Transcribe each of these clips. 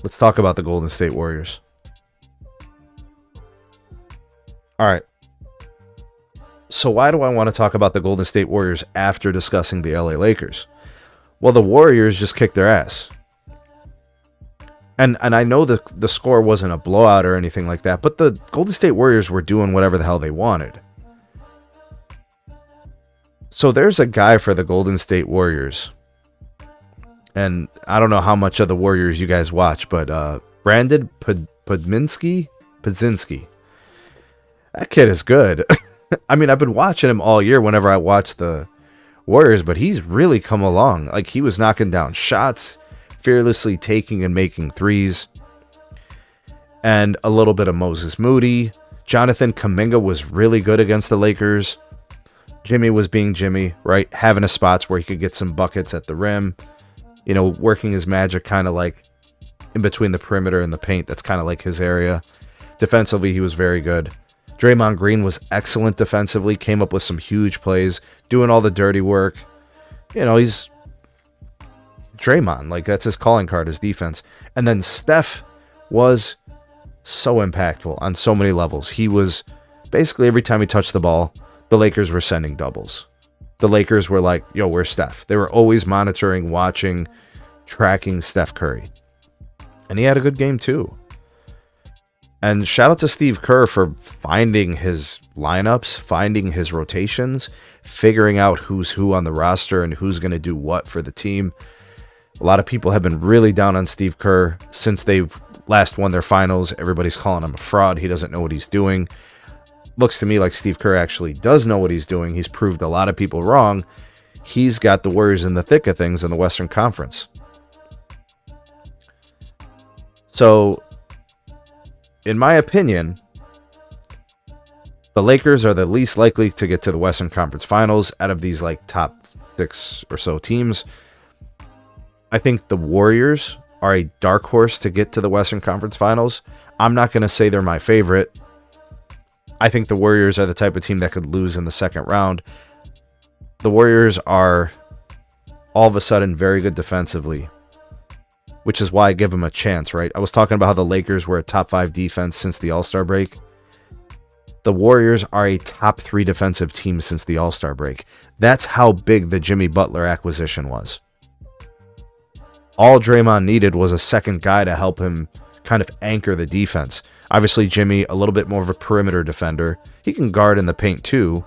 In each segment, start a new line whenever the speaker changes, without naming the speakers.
let's talk about the Golden State Warriors. All right. So why do I want to talk about the Golden State Warriors after discussing the LA Lakers? Well, the Warriors just kicked their ass. And I know the score wasn't a blowout or anything like that, but the Golden State Warriors were doing whatever the hell they wanted. So there's a guy for the Golden State Warriors. And I don't know how much of the Warriors you guys watch, but Brandon Podzinski? That kid is good. I mean, I've been watching him all year whenever I watch the Warriors, but he's really come along. Like, he was knocking down shots, fearlessly taking and making threes. And a little bit of Moses Moody. Jonathan Kuminga was really good against the Lakers. Jimmy was being Jimmy, right? Having his spots where he could get some buckets at the rim. You know, working his magic kind of like in between the perimeter and the paint. That's kind of like his area. Defensively, he was very good. Draymond Green was excellent defensively. Came up with some huge plays. Doing all the dirty work. You know, he's Draymond. Like, that's his calling card, his defense. And then Steph was so impactful on so many levels. He was basically every time he touched the ball, the Lakers were sending doubles. The Lakers were like, yo, where's Steph? They were always monitoring, watching, tracking Steph Curry. And he had a good game too. And shout out to Steve Kerr for finding his lineups, finding his rotations, figuring out who's who on the roster and who's going to do what for the team. A lot of people have been really down on Steve Kerr since they've last won their finals. Everybody's calling him a fraud. He doesn't know what he's doing. Looks to me like Steve Kerr actually does know what he's doing. He's proved a lot of people wrong. He's got the Warriors in the thick of things in the Western Conference. So, in my opinion, the Lakers are the least likely to get to the Western Conference Finals out of these like top 6 or so teams. I think the Warriors are a dark horse to get to the Western Conference Finals. I'm not going to say they're my favorite. I think the Warriors are the type of team that could lose in the second round. The Warriors are all of a sudden very good defensively, which is why I give them a chance, right? I was talking about how the Lakers were a top 5 defense since the All-Star break. The Warriors are a top 3 defensive team since the All-Star break. That's how big the Jimmy Butler acquisition was. All Draymond needed was a second guy to help him kind of anchor the defense. Obviously, Jimmy, a little bit more of a perimeter defender. He can guard in the paint too.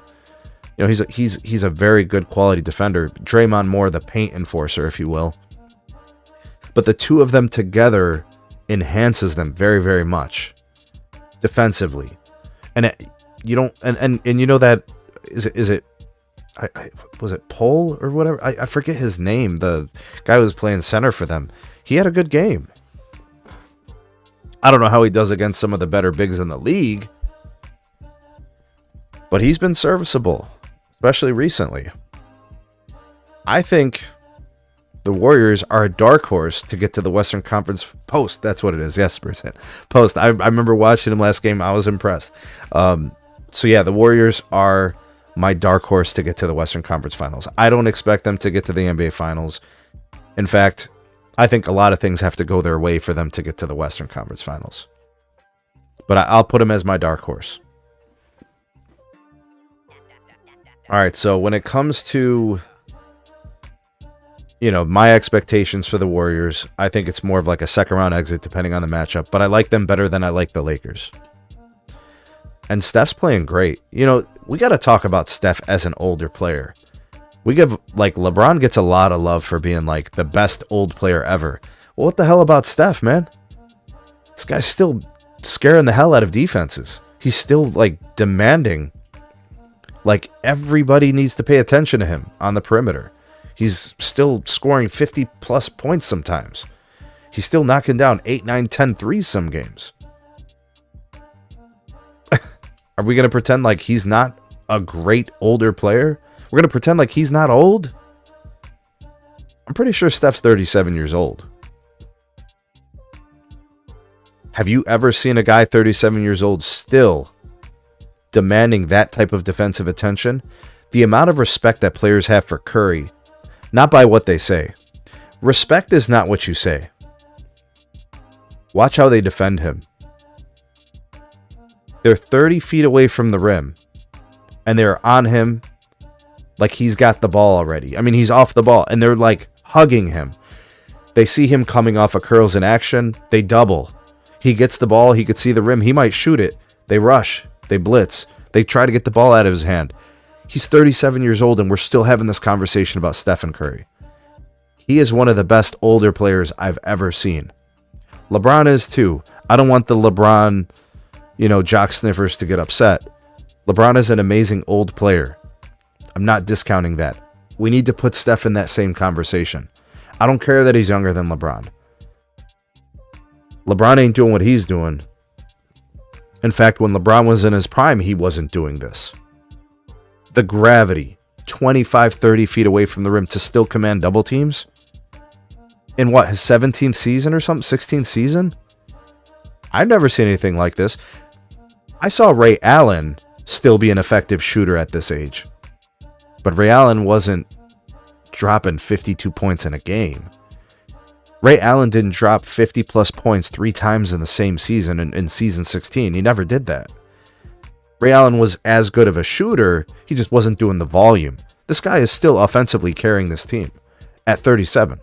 You know, he's a very good quality defender. Draymond more the paint enforcer, if you will. But the two of them together enhances them very, very much defensively. And you don't, and you know that is it. Was it Pohl or whatever? I forget his name. The guy who was playing center for them. He had a good game. I don't know how he does against some of the better bigs in the league, but he's been serviceable, especially recently. I think the Warriors are a dark horse to get to the Western Conference Post. That's what it is. Yes, percent Post. I remember watching him last game. I was impressed. So yeah, the Warriors are my dark horse to get to the Western Conference Finals. I don't expect them to get to the NBA Finals. In fact, I think a lot of things have to go their way for them to get to the Western Conference Finals. But I'll put them as my dark horse. All right, so when it comes to, you know, my expectations for the Warriors, I think it's more of like a second round exit depending on the matchup. But I like them better than I like the Lakers. And Steph's playing great. You know, we got to talk about Steph as an older player. We give, like, LeBron gets a lot of love for being, like, the best old player ever. Well, what the hell about Steph, man? This guy's still scaring the hell out of defenses. He's still, like, demanding. Like, everybody needs to pay attention to him on the perimeter. He's still scoring 50-plus points sometimes. He's still knocking down 8, 9, 10 threes some games. Are we going to pretend like he's not a great older player? We're going to pretend like he's not old? I'm pretty sure Steph's 37 years old. Have you ever seen a guy 37 years old still demanding that type of defensive attention? The amount of respect that players have for Curry, not by what they say. Respect is not what you say. Watch how they defend him. They're 30 feet away from the rim, and they're on him like he's got the ball already. I mean, he's off the ball, and they're like hugging him. They see him coming off of curls in action. They double. He gets the ball. He could see the rim. He might shoot it. They rush. They blitz. They try to get the ball out of his hand. He's 37 years old, and we're still having this conversation about Stephen Curry. He is one of the best older players I've ever seen. LeBron is too. I don't want the LeBron, jock sniffers to get upset. LeBron is an amazing old player. I'm not discounting that. We need to put Steph in that same conversation. I don't care that he's younger than LeBron. LeBron ain't doing what he's doing. In fact, when LeBron was in his prime, he wasn't doing this. The gravity, 25, 30 feet away from the rim to still command double teams? In what, his 17th season or something? 16th season? I've never seen anything like this. I saw Ray Allen still be an effective shooter at this age. But Ray Allen wasn't dropping 52 points in a game. Ray Allen didn't drop 50 plus points 3 times in the same season in season 16. He never did that. Ray Allen was as good of a shooter, he just wasn't doing the volume. This guy is still offensively carrying this team at 37.